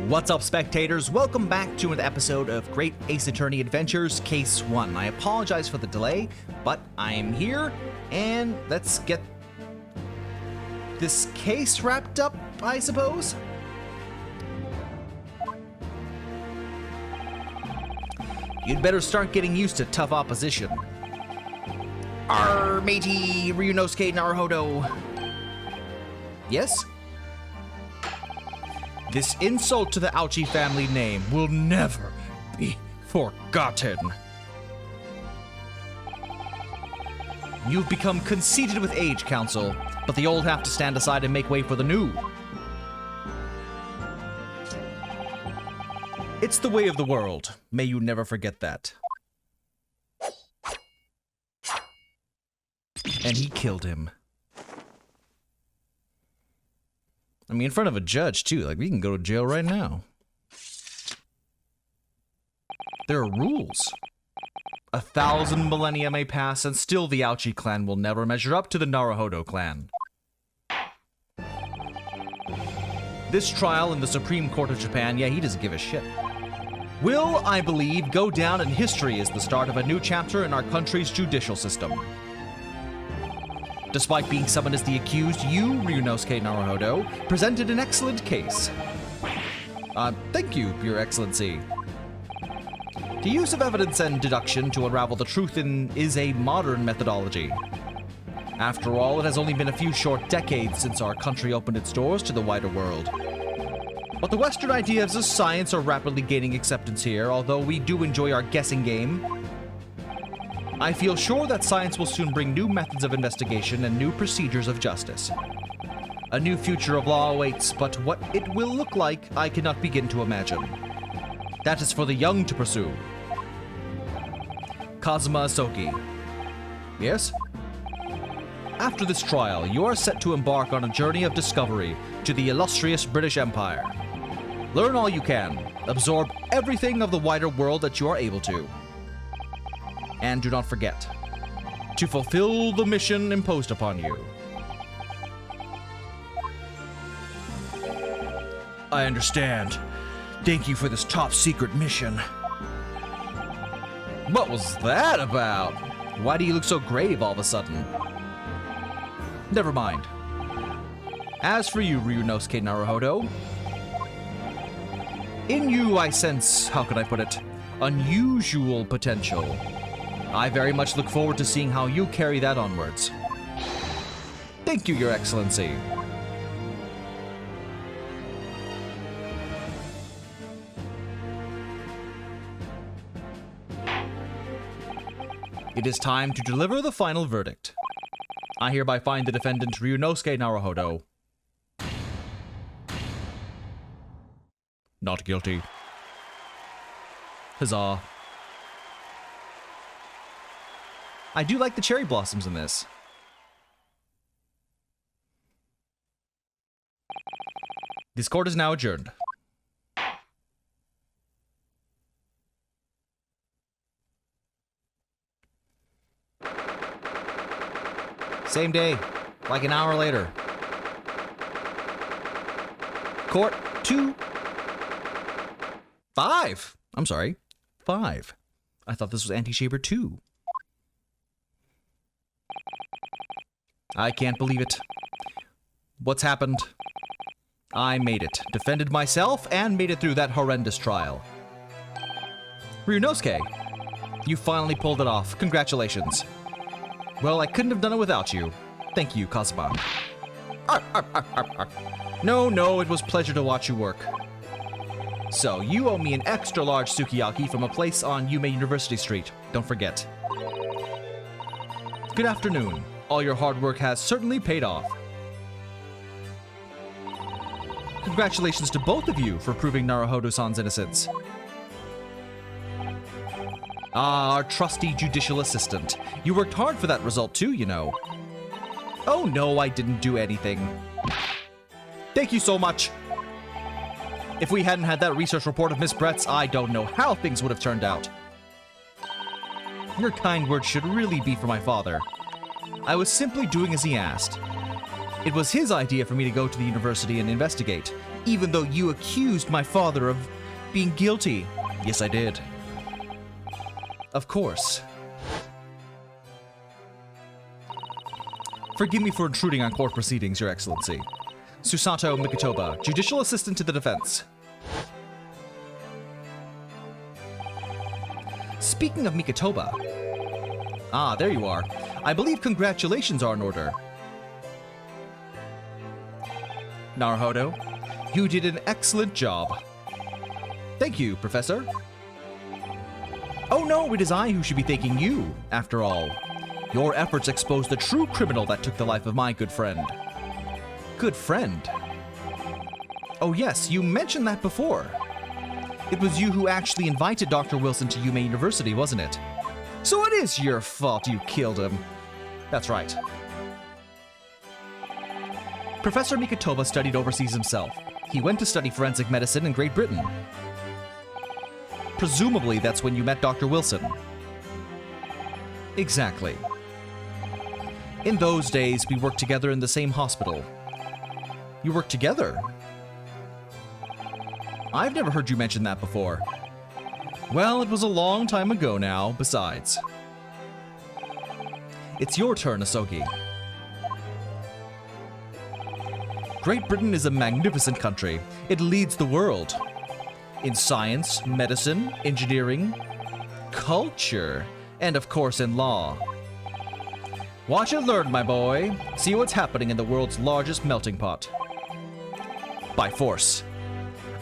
What's up, spectators? Welcome back to an episode of Great Ace Attorney Adventures Case 1. I apologize for the delay, but I'm here, and let's get this case wrapped up, I suppose? You'd better start getting used to tough opposition. Arr, matey, Ryunosuke Naruhodo. Yes? This insult to the Ouchi family name will never be forgotten. You've become conceited with age, Council, but the old have to stand aside and make way for the new. It's the way of the world. May you never forget that. And he killed him. I mean, in front of a judge, too. Like, we can go to jail right now. There are rules. 1,000 millennia may pass, and still the Ouchi clan will never measure up to the Naruhodo clan. This trial in the Supreme Court of Japan, yeah, he doesn't give a shit, will, I believe, go down in history as the start of a new chapter in our country's judicial system. Despite being summoned as the accused, you, Ryunosuke Naruhodo, presented an excellent case. Thank you, Your Excellency. The use of evidence and deduction to unravel the truth is a modern methodology. After all, it has only been a few short decades since our country opened its doors to the wider world. But the Western ideas of science are rapidly gaining acceptance here, although we do enjoy our guessing game. I feel sure that science will soon bring new methods of investigation and new procedures of justice. A new future of law awaits, but what it will look like, I cannot begin to imagine. That is for the young to pursue. Kazuma Asoki. Yes? After this trial, you are set to embark on a journey of discovery to the illustrious British Empire. Learn all you can. Absorb everything of the wider world that you are able to. And do not forget to fulfill the mission imposed upon you. I understand. Thank you for this top secret mission. What was that about? Why do you look so grave all of a sudden? Never mind. As for you, Ryunosuke Naruhodo, in you I sense, how can I put it, unusual potential. I very much look forward to seeing how you carry that onwards. Thank you, Your Excellency. It is time to deliver the final verdict. I hereby find the defendant Ryunosuke Naruhodo not guilty. Huzzah. I do like the cherry blossoms in this. This court is now adjourned. Same day, like an hour later. Court 2. 5. I'm sorry, 5. I thought this was Anti-Shaper 2. I can't believe it. What's happened? I made it. Defended myself and made it through that horrendous trial. Ryunosuke, you finally pulled it off. Congratulations. Well, I couldn't have done it without you. Thank you, Kazuma. No, it was a pleasure to watch you work. So, you owe me an extra large sukiyaki from a place on Yume University Street. Don't forget. Good afternoon. All your hard work has certainly paid off. Congratulations to both of you for proving Naruhodo-san's innocence. Ah, our trusty judicial assistant. You worked hard for that result too, you know. Oh no, I didn't do anything. Thank you so much. If we hadn't had that research report of Miss Brett's, I don't know how things would have turned out. Your kind words should really be for my father. I was simply doing as he asked. It was his idea for me to go to the university and investigate. even though you accused my father of being guilty. Yes, I did. Of course. Forgive me for intruding on court proceedings, Your Excellency. Susato Mikotoba, Judicial Assistant to the Defense. Speaking of Mikotoba... Ah, there you are. I believe congratulations are in order. Naruhodo, you did an excellent job. Thank you, Professor. Oh no, it is I who should be thanking you, after all. Your efforts exposed the true criminal that took the life of my good friend. Good friend? Oh yes, you mentioned that before. It was you who actually invited Dr. Wilson to Yume University, wasn't it? So it is your fault you killed him. That's right. Professor Mikotoba studied overseas himself. He went to study forensic medicine in Great Britain. Presumably that's when you met Dr. Wilson. Exactly. In those days, we worked together in the same hospital. You worked together? I've never heard you mention that before. Well, it was a long time ago now, besides. It's your turn, Asogi. Great Britain is a magnificent country. It leads the world. In science, medicine, engineering, culture, and of course in law. Watch and learn, my boy. See what's happening in the world's largest melting pot. By force.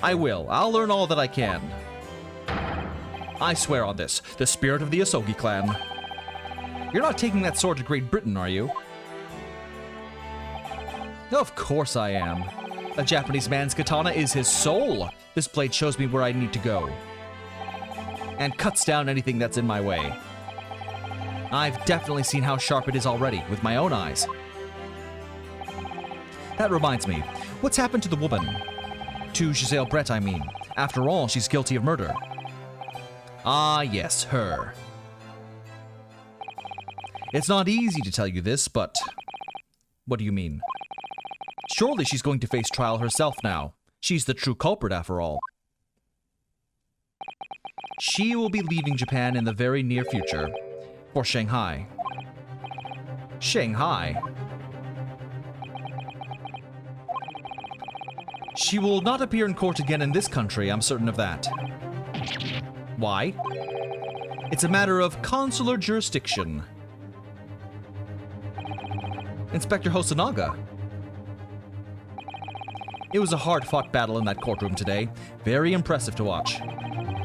I will. I'll learn all that I can. I swear on this, the spirit of the Asogi clan. You're not taking that sword to Great Britain, are you? Of course I am. A Japanese man's katana is his soul. This blade shows me where I need to go. And cuts down anything that's in my way. I've definitely seen how sharp it is already, with my own eyes. That reminds me, what's happened to the woman? To Giselle Brett, I mean. After all, she's guilty of murder. Ah, yes, her. It's not easy to tell you this, but... What do you mean? Surely she's going to face trial herself now. She's the true culprit, after all. She will be leaving Japan in the very near future. For Shanghai. Shanghai? She will not appear in court again in this country, I'm certain of that. Why? It's a matter of consular jurisdiction. Inspector Hosonaga. It was a hard-fought battle in that courtroom today. Very impressive to watch.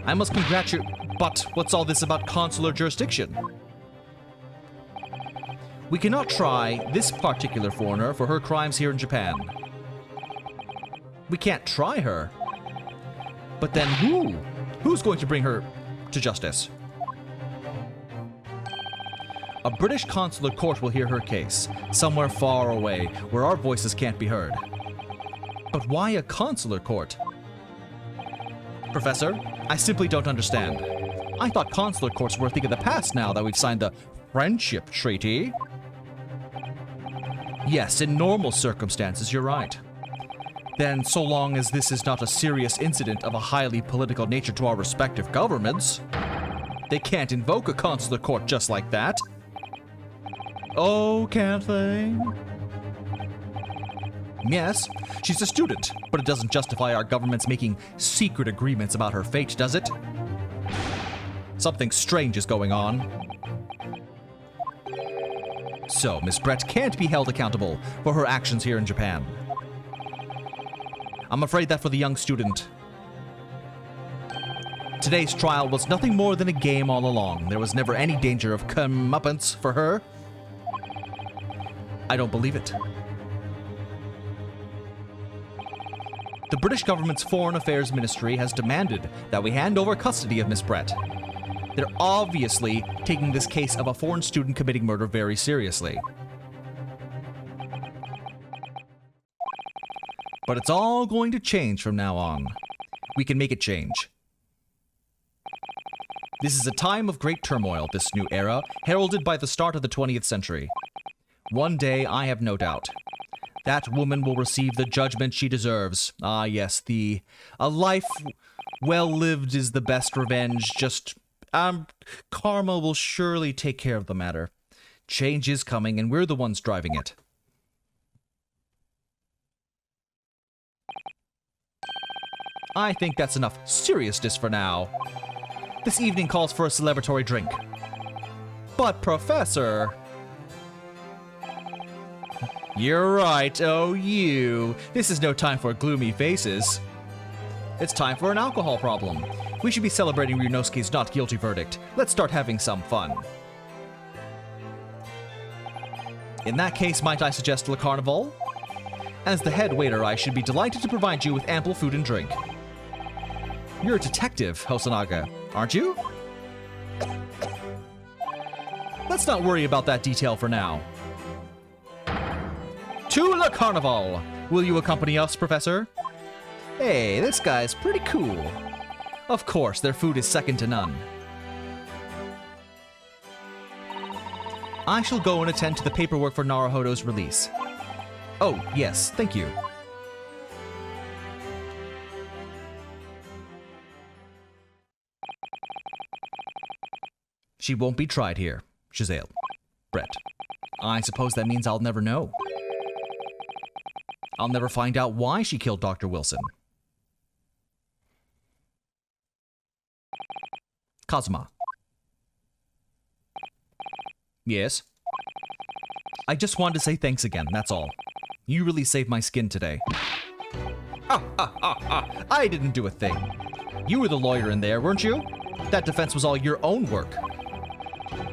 I must congratulate... But what's all this about consular jurisdiction? We cannot try this particular foreigner for her crimes here in Japan. We can't try her. But then who? Who's going to bring her to justice? A British consular court will hear her case, somewhere far away, where our voices can't be heard. But why a consular court? Professor, I simply don't understand. I thought consular courts were a thing of the past now that we've signed the Friendship Treaty. Yes, in normal circumstances, you're right. Then, so long as this is not a serious incident of a highly political nature to our respective governments, they can't invoke a consular court just like that. Oh, can't they? Yes, she's a student, but it doesn't justify our governments making secret agreements about her fate, does it? Something strange is going on. So, Miss Brett can't be held accountable for her actions here in Japan. I'm afraid that for the young student, today's trial was nothing more than a game all along. There was never any danger of comeuppance for her. I don't believe it. The British government's Foreign Affairs Ministry has demanded that we hand over custody of Miss Brett. They're obviously taking this case of a foreign student committing murder very seriously. But it's all going to change from now on. We can make it change. This is a time of great turmoil, this new era, heralded by the start of the 20th century. One day, I have no doubt, That woman will receive the judgment she deserves. Ah, yes, a life well lived is the best revenge. Just, karma will surely take care of the matter. Change is coming, and we're the ones driving it. I think that's enough seriousness for now. This evening calls for a celebratory drink. But, Professor... You're right, oh you. This is no time for gloomy faces. It's time for an alcohol problem. We should be celebrating Ryunosuke's not guilty verdict. Let's start having some fun. In that case, might I suggest Le Carnival? As the head waiter, I should be delighted to provide you with ample food and drink. You're a detective, Hosonaga, aren't you? Let's not worry about that detail for now. To Le Carnival! Will you accompany us, Professor? Hey, this guy's pretty cool. Of course, their food is second to none. I shall go and attend to the paperwork for Naruhodo's release. Oh, yes, thank you. She won't be tried here, Shazale. Brett. I suppose that means I'll never know. I'll never find out why she killed Dr. Wilson. Kazuma. Yes? I just wanted to say thanks again, that's all. You really saved my skin today. I didn't do a thing. You were the lawyer in there, weren't you? That defense was all your own work.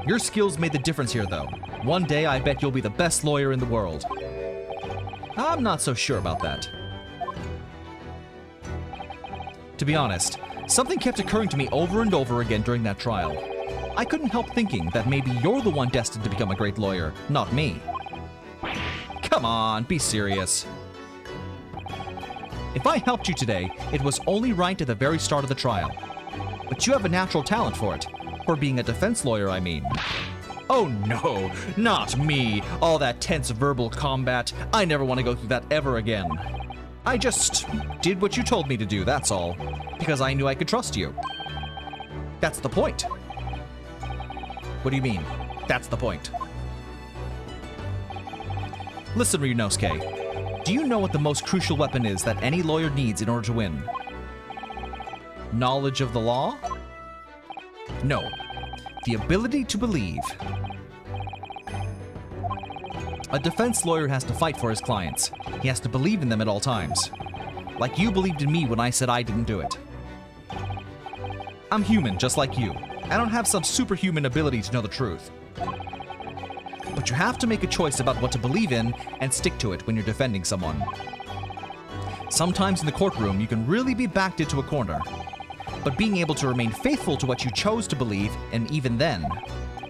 Your skills made the difference here, though. One day, I bet you'll be the best lawyer in the world. I'm not so sure about that. To be honest, something kept occurring to me over and over again during that trial. I couldn't help thinking that maybe you're the one destined to become a great lawyer, not me. Come on, be serious. If I helped you today, it was only right at the very start of the trial. But you have a natural talent for it. For being a defense lawyer, I mean. Oh no, not me. All that tense verbal combat. I never want to go through that ever again. I just did what you told me to do, that's all. Because I knew I could trust you. That's the point. What do you mean? That's the point. Listen, Ryunosuke. Do you know what the most crucial weapon is that any lawyer needs in order to win? Knowledge of the law? No. The ability to believe. A defense lawyer has to fight for his clients. He has to believe in them at all times. Like you believed in me when I said I didn't do it. I'm human, just like you. I don't have some superhuman ability to know the truth. But you have to make a choice about what to believe in and stick to it when you're defending someone. Sometimes in the courtroom, you can really be backed into a corner. But being able to remain faithful to what you chose to believe, and even then,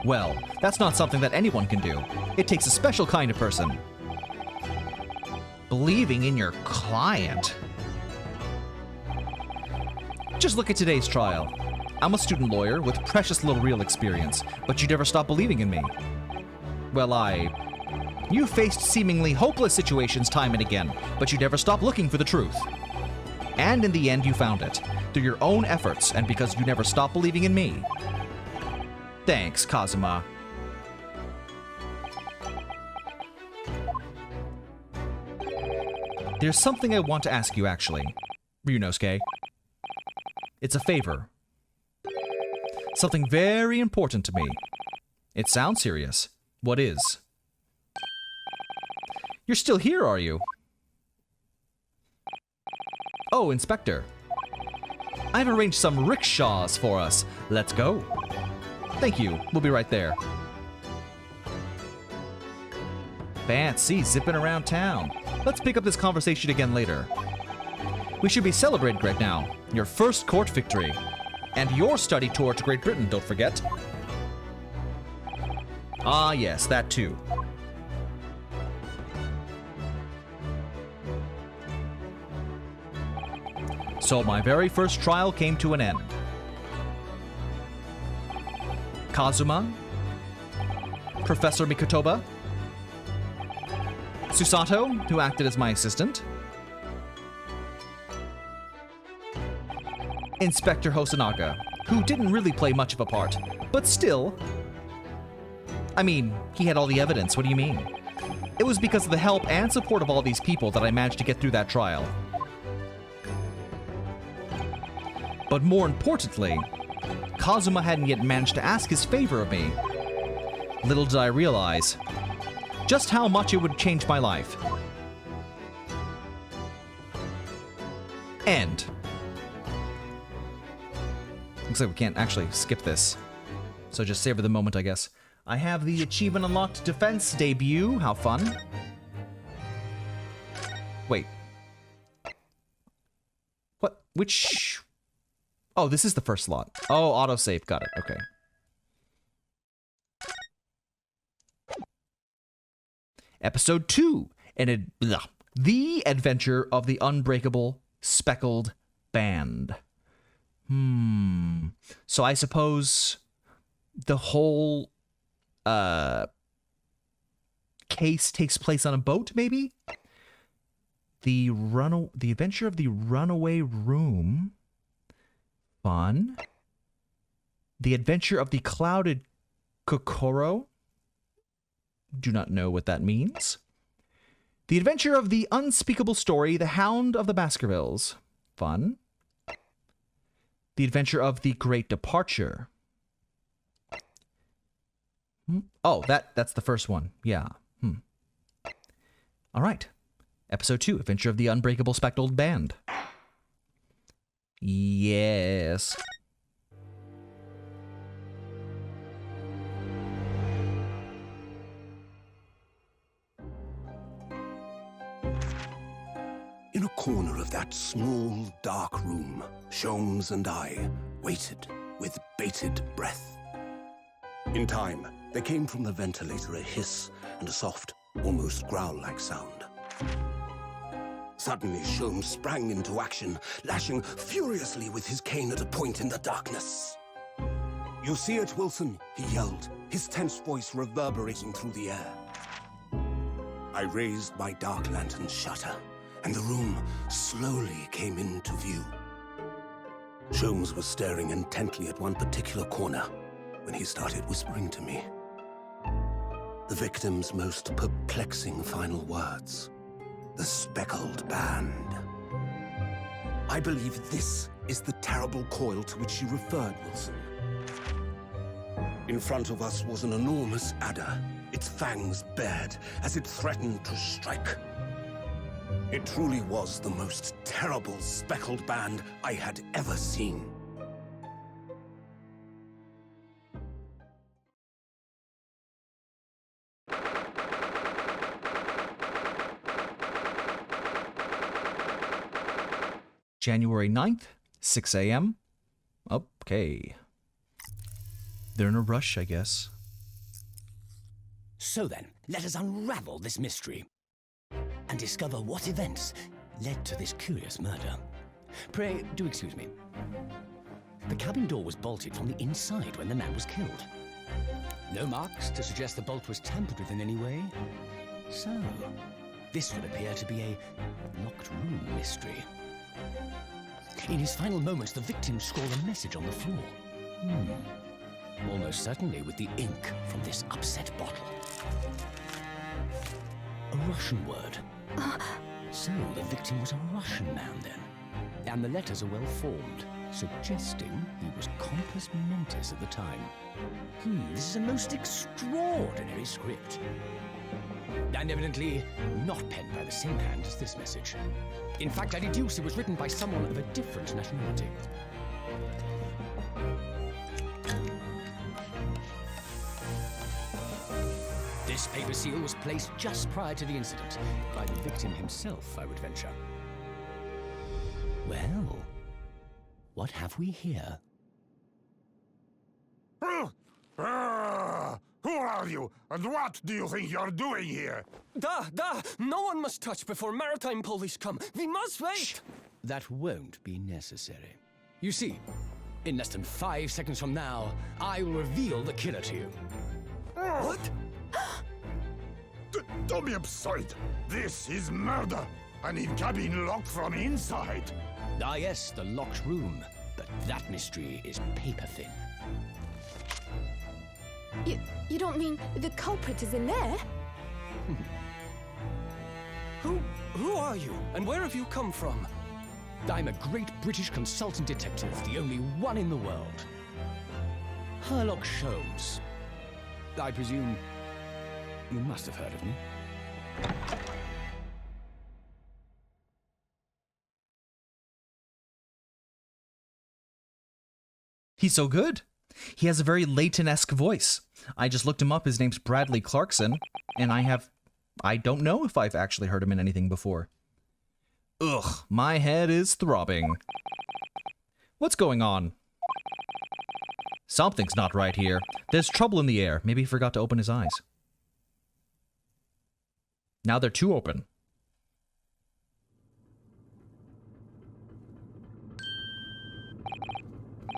well, that's not something that anyone can do. It takes a special kind of person. Believing in your client. Just look at today's trial. I'm a student lawyer with precious little real experience, but you never stop believing in me. Well, you faced seemingly hopeless situations time and again, but you never stopped looking for the truth. And in the end, you found it. Through your own efforts, and because you never stopped believing in me. Thanks, Kazuma. There's something I want to ask you, actually, Ryunosuke. It's a favor. Something very important to me. It sounds serious. What is? You're still here, are you? Oh, Inspector. I've arranged some rickshaws for us. Let's go. Thank you. We'll be right there. Fancy zipping around town. Let's pick up this conversation again later. We should be celebrating right now. Your first court victory. And your study tour to Great Britain, don't forget. Ah, yes, that too. So my very first trial came to an end. Kazuma? Professor Mikotoba? Susato, who acted as my assistant. Inspector Hosonaga, who didn't really play much of a part, but still. I mean, he had all the evidence, what do you mean? It was because of the help and support of all these people that I managed to get through that trial. But more importantly, Kazuma hadn't yet managed to ask his favor of me. Little did I realize just how much it would change my life. End. Looks like we can't actually skip this. So just savor the moment, I guess. I have the Achievement Unlocked Defense debut. How fun. Wait. What? Which? Oh, this is the first slot. Oh, autosave. Got it. Okay. Episode 2. The Adventure of the Unbreakable Speckled Band. So I suppose the whole case takes place on a boat, maybe? The Adventure of the Runaway Room. Fun. The Adventure of the Clouded Kokoro. Do not know what that means. The Adventure of the Unspeakable Story, The Hound of the Baskervilles. Fun. The Adventure of the Great Departure. Oh, that's the first one. Yeah. All right. Episode 2, Adventure of the Unbreakable Speckled Band. Yes. In a corner of that small, dark room, Sholmes and I waited with bated breath. In time, there came from the ventilator a hiss and a soft, almost growl-like sound. Suddenly, Sholmes sprang into action, lashing furiously with his cane at a point in the darkness. "You see it, Wilson?" he yelled, his tense voice reverberating through the air. I raised my dark lantern's shutter, and the room slowly came into view. Sholmes was staring intently at one particular corner when he started whispering to me. The victim's most perplexing final words. The Speckled Band. I believe this is the terrible coil to which you referred, Wilson. In front of us was an enormous adder, its fangs bared as it threatened to strike. It truly was the most terrible Speckled Band I had ever seen. January 9th, 6 a.m. Okay. They're in a rush, I guess. So then, let us unravel this mystery and discover what events led to this curious murder. Pray, do excuse me. The cabin door was bolted from the inside when the man was killed. No marks to suggest the bolt was tampered with in any way. So, this would appear to be a locked room mystery. In his final moments, the victim scrawled a message on the floor. Almost certainly with the ink from this upset bottle. A Russian word. So the victim was a Russian man then. And the letters are well formed, suggesting he was compos mentis at the time. This is a most extraordinary script. And evidently not penned by the same hand as this message. In fact, I deduce it was written by someone of a different nationality. This paper seal was placed just prior to the incident, by the victim himself, I would venture. Well, what have we here? Who are you, and what do you think you're doing here? No one must touch before maritime police come. We must wait! Shh. That won't be necessary. You see, in less than 5 seconds from now, I will reveal the killer to you. What? Don't be absurd. This is murder. An in-cabin locked from inside. Ah yes, the locked room. But that mystery is paper-thin. You don't mean the culprit is in there? Who are you? And where have you come from? I'm a great British consultant detective, the only one in the world. Sherlock Holmes. I presume you must have heard of me. He's so good. He has a very Leighton-esque voice. I just looked him up. His name's Bradley Clarkson, and I don't know if I've actually heard him in anything before. Ugh, my head is throbbing. What's going on? Something's not right here. There's trouble in the air. Maybe he forgot to open his eyes. Now they're too open.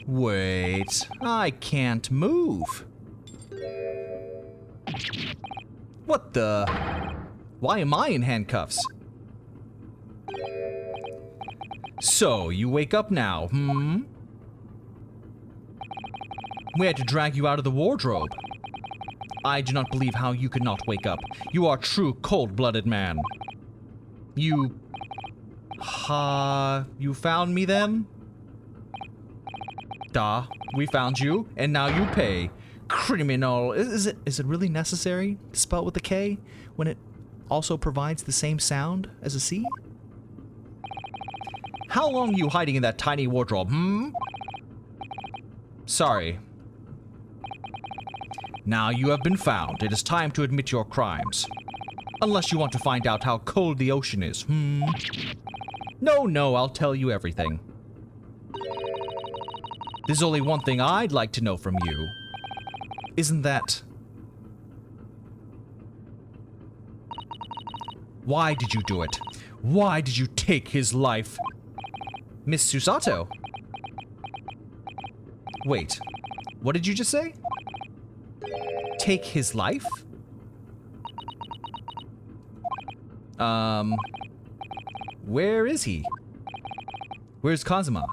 Wait, I can't move. What the? Why am I in handcuffs? So, you wake up now, hmm? We had to drag you out of the wardrobe. I do not believe how you could not wake up. You are a true cold-blooded man. You found me then? Duh, we found you, and now you pay. Criminal. Is it really necessary to spell it with a K when it also provides the same sound as a C? How long are you hiding in that tiny wardrobe, hmm? Sorry. Now you have been found. It is time to admit your crimes. Unless you want to find out how cold the ocean is, hmm? No, I'll tell you everything. There's only one thing I'd like to know from you. Isn't that... Why did you do it? Why did you take his life? Miss Susato? Wait, what did you just say? Take his life? Where is he? Where's Kazuma?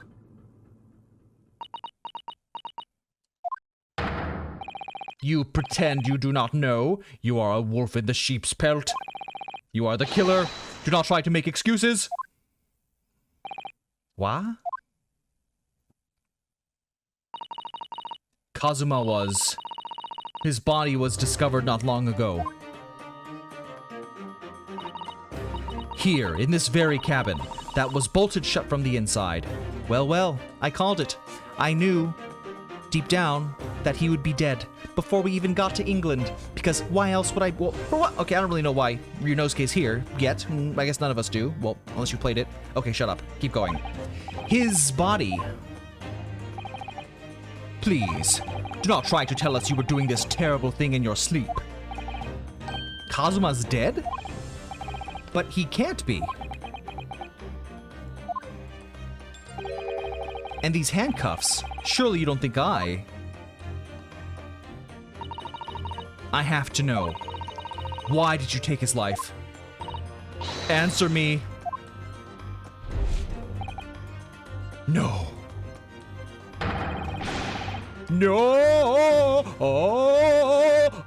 You pretend you do not know. You are a wolf in the sheep's pelt. You are the killer. Do not try to make excuses. What? Kazuma was... His body was discovered not long ago. Here, in this very cabin, that was bolted shut from the inside. Well, I called it. I knew, deep down, that he would be dead before we even got to England. Because why else would I... Well, for what? Okay, I don't really know why Ryunosuke's here yet. I guess none of us do. Well, unless you played it. Okay, shut up. Keep going. His body. Please, do not try to tell us you were doing this terrible thing in your sleep. Kazuma's dead? But he can't be. And these handcuffs, surely you don't think I have to know. Why did you take his life? Answer me. No. No!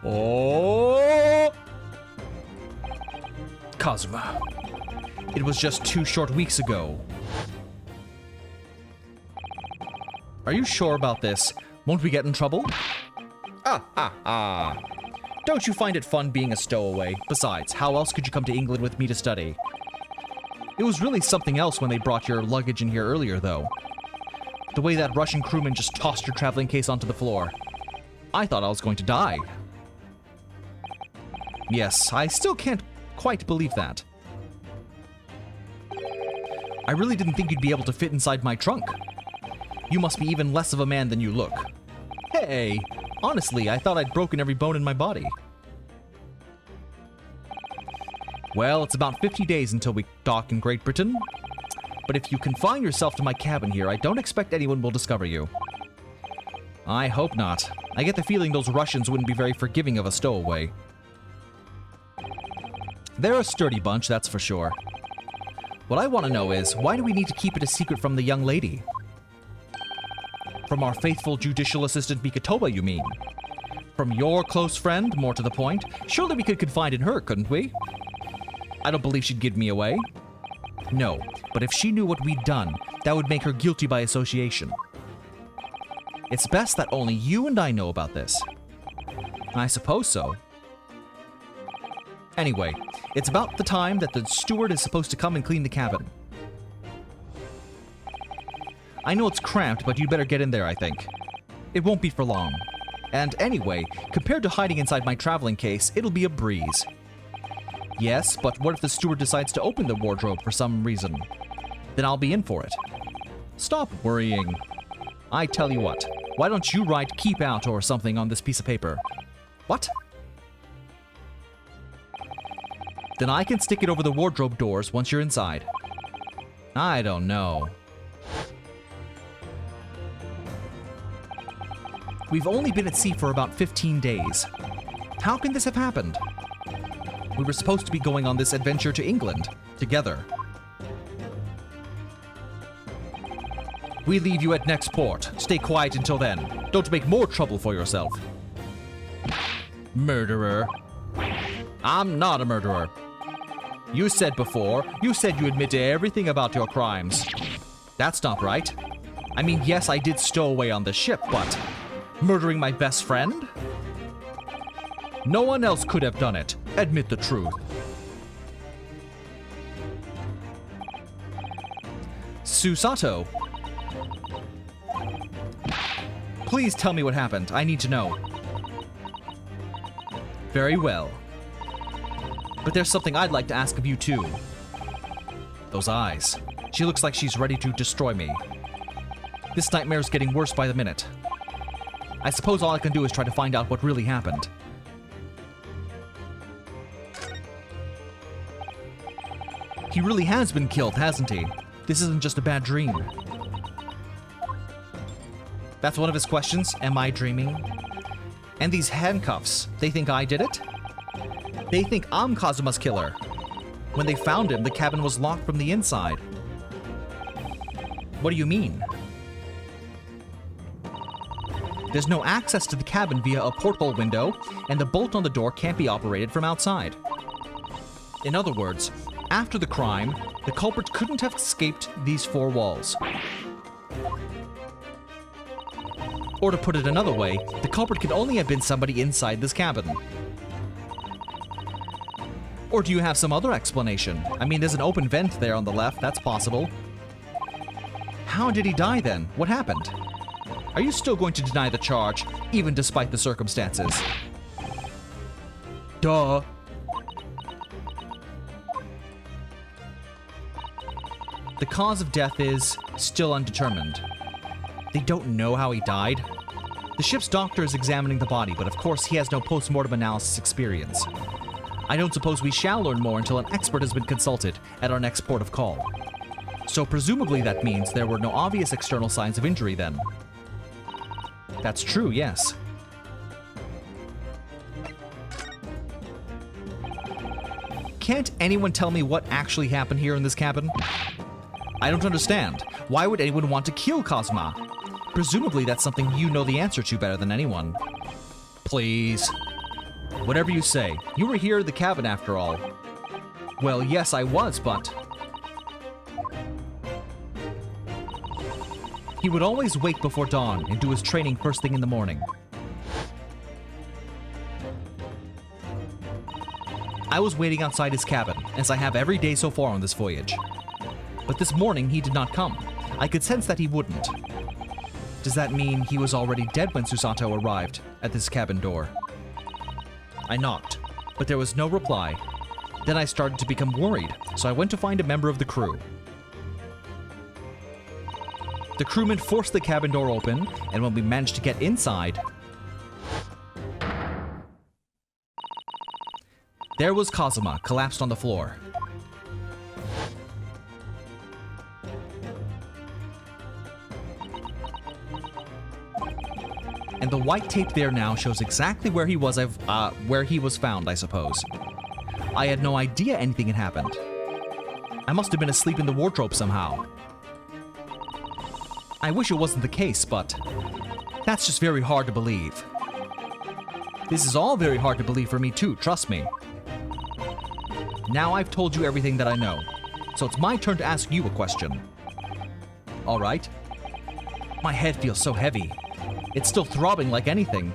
Oh! Kazuma. It was just 2 short weeks ago. Are you sure about this? Won't we get in trouble? Don't you find it fun being a stowaway? Besides, how else could you come to England with me to study? It was really something else when they brought your luggage in here earlier, though. The way that Russian crewman just tossed your traveling case onto the floor. I thought I was going to die. Yes, I still can't quite believe that. I really didn't think you'd be able to fit inside my trunk. You must be even less of a man than you look. Hey, honestly, I thought I'd broken every bone in my body. Well, it's about 50 days until we dock in Great Britain. But if you confine yourself to my cabin here, I don't expect anyone will discover you. I hope not. I get the feeling those Russians wouldn't be very forgiving of a stowaway. They're a sturdy bunch, that's for sure. What I want to know is, why do we need to keep it a secret from the young lady? From our faithful judicial assistant Mikotoba, you mean? From your close friend, more to the point? Surely we could confide in her, couldn't we? I don't believe she'd give me away. No, but if she knew what we'd done, that would make her guilty by association. It's best that only you and I know about this. I suppose so. Anyway, it's about the time that the steward is supposed to come and clean the cabin. I know it's cramped, but you'd better get in there, I think. It won't be for long. And anyway, compared to hiding inside my traveling case, it'll be a breeze. Yes, but what if the steward decides to open the wardrobe for some reason? Then I'll be in for it. Stop worrying. I tell you what, why don't you write "keep out" or something on this piece of paper? What? Then I can stick it over the wardrobe doors once you're inside. I don't know. We've only been at sea for about 15 days. How can this have happened? We were supposed to be going on this adventure to England, together. We leave you at next port. Stay quiet until then. Don't make more trouble for yourself. Murderer. I'm not a murderer. You said before, you admit to everything about your crimes. That's not right. I mean, yes, I did stow away on the ship, but murdering my best friend? No one else could have done it. Admit the truth. Susato. Please tell me what happened. I need to know. Very well. But there's something I'd like to ask of you too. Those eyes. She looks like she's ready to destroy me. This nightmare's getting worse by the minute. I suppose all I can do is try to find out what really happened. He really has been killed, hasn't he? This isn't just a bad dream. That's one of his questions. Am I dreaming? And these handcuffs, they think I did it? They think I'm Kazuma's killer. When they found him, the cabin was locked from the inside. What do you mean? There's no access to the cabin via a porthole window, and the bolt on the door can't be operated from outside. In other words, after the crime, the culprit couldn't have escaped these four walls. Or to put it another way, the culprit could only have been somebody inside this cabin. Or do you have some other explanation? I mean, there's an open vent there on the left, that's possible. How did he die then? What happened? Are you still going to deny the charge, even despite the circumstances? Duh. The cause of death is still undetermined. They don't know how he died. The ship's doctor is examining the body, but of course he has no post-mortem analysis experience. I don't suppose we shall learn more until an expert has been consulted at our next port of call. So presumably that means there were no obvious external signs of injury then. That's true, yes. Can't anyone tell me what actually happened here in this cabin? I don't understand. Why would anyone want to kill Kazuma? Presumably that's something you know the answer to better than anyone. Please. Whatever you say. You were here in the cabin after all. Well, yes, I was, but... He would always wake before dawn and do his training first thing in the morning. I was waiting outside his cabin, as I have every day so far on this voyage. But this morning he did not come. I could sense that he wouldn't. Does that mean he was already dead when Susato arrived at this cabin door? I knocked, but there was no reply. Then I started to become worried, so I went to find a member of the crew. The crewman forced the cabin door open, and when we managed to get inside, there was Kazuma, collapsed on the floor. And the white tape there now shows exactly where he was found, I suppose. I had no idea anything had happened. I must have been asleep in the wardrobe somehow. I wish it wasn't the case, but that's just very hard to believe. This is all very hard to believe for me too, trust me. Now I've told you everything that I know, so it's my turn to ask you a question. All right? My head feels so heavy. It's still throbbing like anything.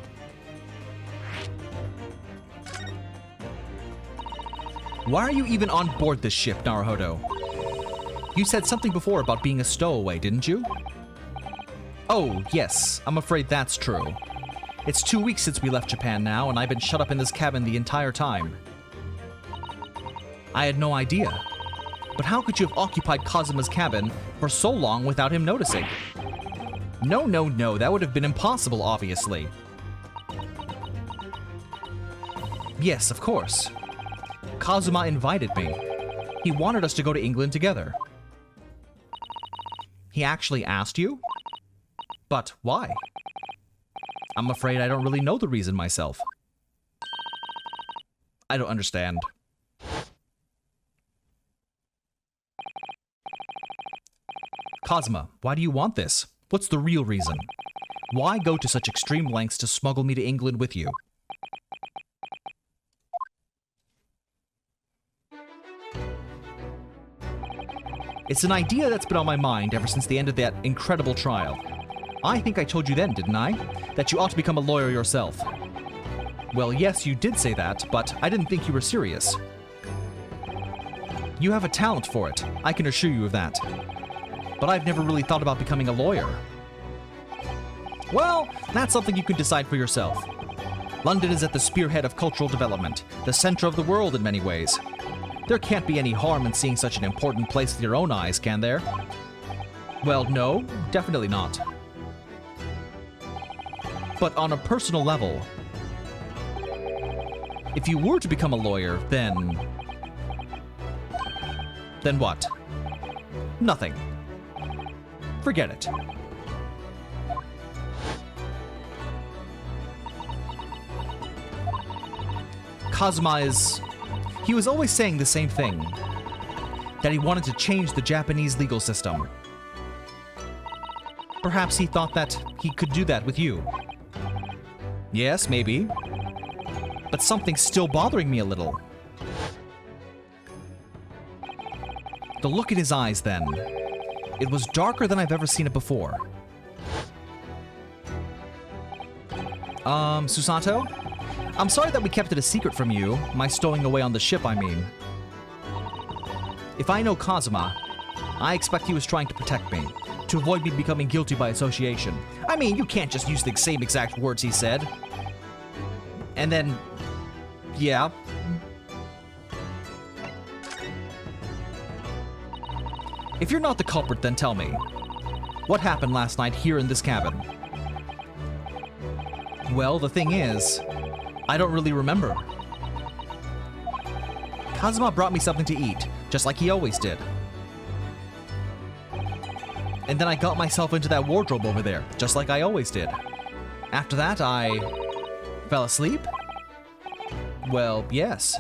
Why are you even on board this ship, Naruhodo? You said something before about being a stowaway, didn't you? Oh, yes, I'm afraid that's true. It's 2 weeks since we left Japan now, and I've been shut up in this cabin the entire time. I had no idea. But how could you have occupied Kazuma's cabin for so long without him noticing? No, that would have been impossible, obviously. Yes, of course. Kazuma invited me. He wanted us to go to England together. He actually asked you? But why? I'm afraid I don't really know the reason myself. I don't understand. Kazuma, why do you want this? What's the real reason? Why go to such extreme lengths to smuggle me to England with you? It's an idea that's been on my mind ever since the end of that incredible trial. I think I told you then, didn't I? That you ought to become a lawyer yourself. Well, yes, you did say that, but I didn't think you were serious. You have a talent for it, I can assure you of that. But I've never really thought about becoming a lawyer. Well, that's something you can decide for yourself. London is at the spearhead of cultural development, the center of the world in many ways. There can't be any harm in seeing such an important place with your own eyes, can there? Well, no, definitely not. But on a personal level, if you were to become a lawyer, then what? Nothing. Forget it. Kazuma he was always saying the same thing, that he wanted to change the Japanese legal system. Perhaps he thought that he could do that with you. Yes, maybe. But something's still bothering me a little. The look in his eyes then. It was darker than I've ever seen it before. Susato? I'm sorry that we kept it a secret from you, my stowing away on the ship, I mean. If I know Kazuma, I expect he was trying to protect me, to avoid me becoming guilty by association. I mean, you can't just use the same exact words he said. And then, yeah. If you're not the culprit, then tell me. What happened last night here in this cabin? Well, the thing is, I don't really remember. Kazuma brought me something to eat, just like he always did. And then I got myself into that wardrobe over there, just like I always did. After that, I fell asleep? Well, yes.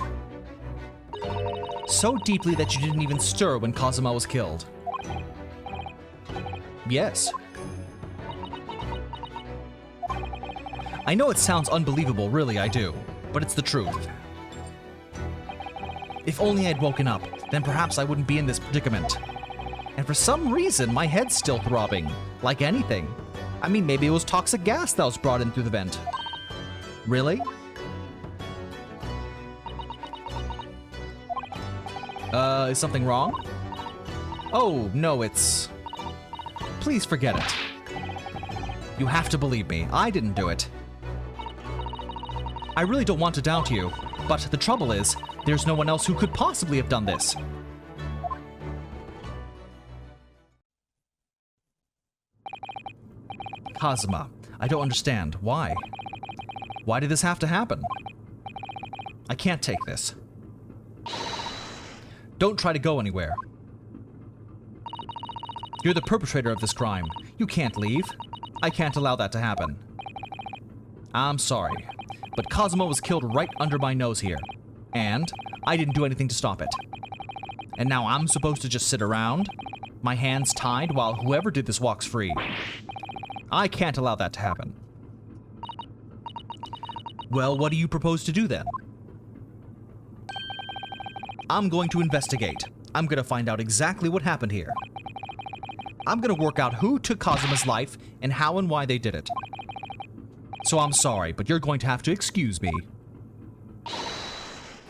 So deeply that you didn't even stir when Kazuma was killed. Yes. I know it sounds unbelievable, really, I do, but it's the truth. If only I'd woken up, then perhaps I wouldn't be in this predicament. And for some reason, my head's still throbbing, like anything. I mean, maybe it was toxic gas that was brought in through the vent. Really? Is something wrong? Oh, no, it's... Please forget it. You have to believe me, I didn't do it. I really don't want to doubt you, but the trouble is, there's no one else who could possibly have done this. Kazuma, I don't understand. Why? Why did this have to happen? I can't take this. Don't try to go anywhere. You're the perpetrator of this crime. You can't leave. I can't allow that to happen. I'm sorry, but Kazuma was killed right under my nose here. And I didn't do anything to stop it. And now I'm supposed to just sit around, my hands tied, while whoever did this walks free. I can't allow that to happen. Well, what do you propose to do then? I'm going to investigate. I'm going to find out exactly what happened here. I'm going to work out who took Kazuma's life and how and why they did it. So I'm sorry, but you're going to have to excuse me.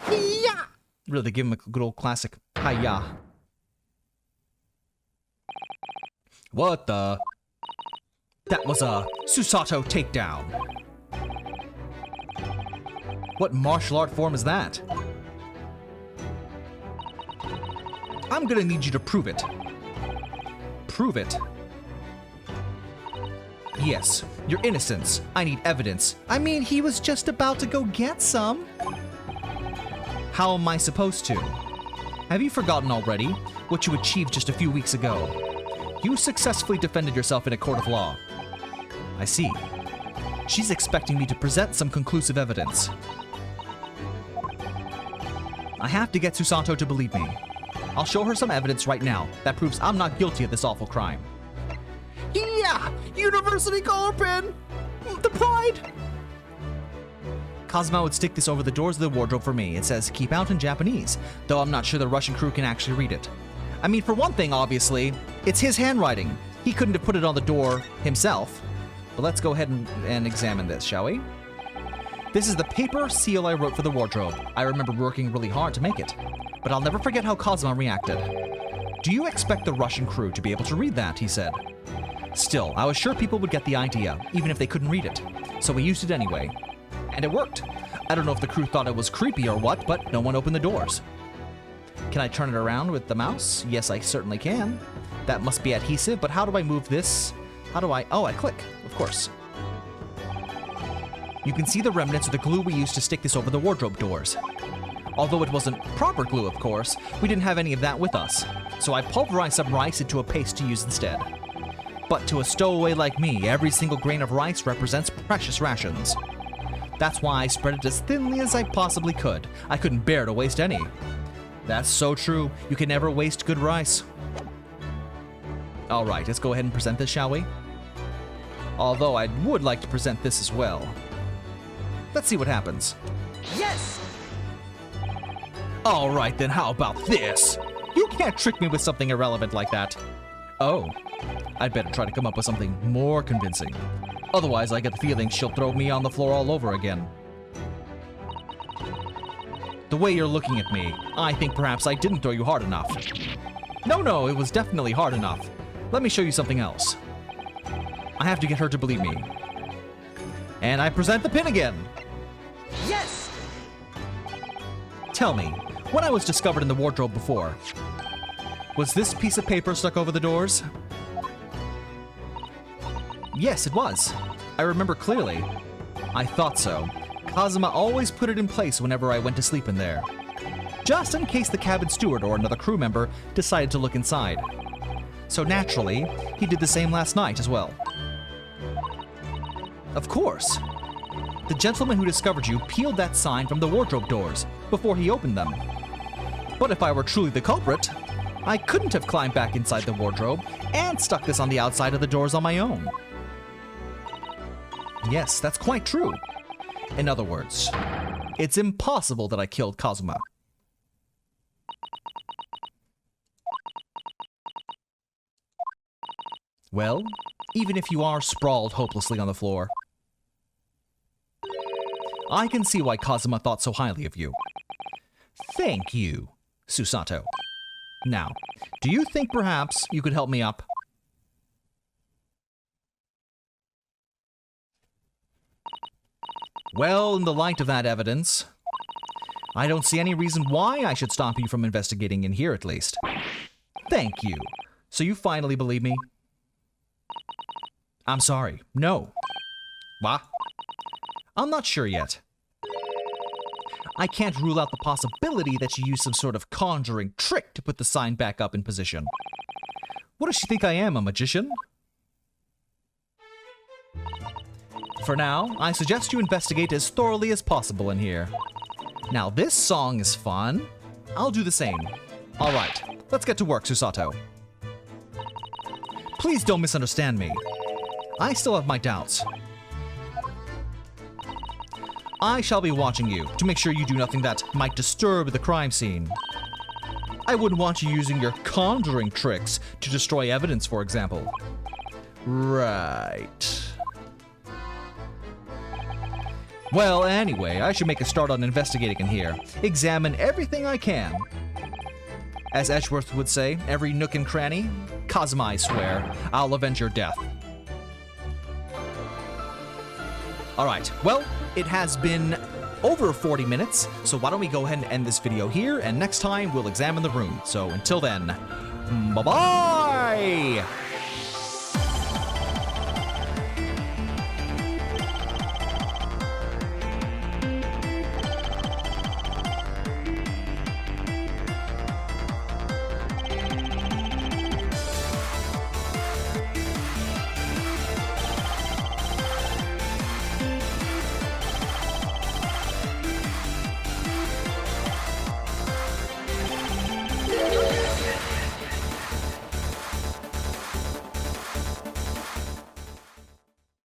Yeah! Really, give him a good old classic hi-ya. What the? That was a Susato takedown. What martial art form is that? I'm gonna need you to prove it. Prove it. Yes, your innocence. I need evidence. I mean, he was just about to go get some. How am I supposed to? Have you forgotten already what you achieved just a few weeks ago? You successfully defended yourself in a court of law. I see. She's expecting me to present some conclusive evidence. I have to get Susato to believe me. I'll show her some evidence right now that proves I'm not guilty of this awful crime. Yeah! University collar pin! The pride! Kazuma would stick this over the doors of the wardrobe for me. It says, keep out in Japanese, though I'm not sure the Russian crew can actually read it. I mean, for one thing, obviously, it's his handwriting. He couldn't have put it on the door himself. But let's go ahead and examine this, shall we? This is the paper seal I wrote for the wardrobe. I remember working really hard to make it. But I'll never forget how Kazuma reacted. Do you expect the Russian crew to be able to read that? He said. Still, I was sure people would get the idea, even if they couldn't read it. So we used it anyway. And it worked. I don't know if the crew thought it was creepy or what, but no one opened the doors. Can I turn it around with the mouse? Yes, I certainly can. That must be adhesive, but how do I move this? How do I... Oh, I click, of course. You can see the remnants of the glue we used to stick this over the wardrobe doors. Although it wasn't proper glue, of course, we didn't have any of that with us. So I pulverized some rice into a paste to use instead. But to a stowaway like me, every single grain of rice represents precious rations. That's why I spread it as thinly as I possibly could. I couldn't bear to waste any. That's so true. You can never waste good rice. Alright, let's go ahead and present this, shall we? Although I would like to present this as well. Let's see what happens. Yes! Alright then, how about this? You can't trick me with something irrelevant like that. Oh, I'd better try to come up with something more convincing. Otherwise, I get the feeling she'll throw me on the floor all over again. The way you're looking at me, I think perhaps I didn't throw you hard enough. No, it was definitely hard enough. Let me show you something else. I have to get her to believe me. And I present the pin again. Yes! Tell me, when I was discovered in the wardrobe before, was this piece of paper stuck over the doors? Yes, it was. I remember clearly. I thought so. Kazuma always put it in place whenever I went to sleep in there. Just in case the cabin steward or another crew member decided to look inside. So naturally, he did the same last night as well. Of course. The gentleman who discovered you peeled that sign from the wardrobe doors before he opened them. But if I were truly the culprit, I couldn't have climbed back inside the wardrobe and stuck this on the outside of the doors on my own. Yes, that's quite true. In other words, it's impossible that I killed Kazuma. Well, even if you are sprawled hopelessly on the floor, I can see why Kazuma thought so highly of you. Thank you, Susato. Now, do you think perhaps you could help me up? Well, in the light of that evidence, I don't see any reason why I should stop you from investigating in here at least. Thank you. So you finally believe me? I'm sorry, no. What? I'm not sure yet. I can't rule out the possibility that you used some sort of conjuring trick to put the sign back up in position. What does she think I am, a magician? For now, I suggest you investigate as thoroughly as possible in here. Now this song is fun. I'll do the same. All right, let's get to work, Susato. Please don't misunderstand me. I still have my doubts. I shall be watching you to make sure you do nothing that might disturb the crime scene. I wouldn't want you using your conjuring tricks to destroy evidence, for example. Right. Well, anyway, I should make a start on investigating in here. Examine everything I can. As Edgeworth would say, every nook and cranny. Kazuma, I swear, I'll avenge your death. Alright, well, it has been over 40 minutes, so why don't we go ahead and end this video here, and next time we'll examine the room. So until then, bye-bye!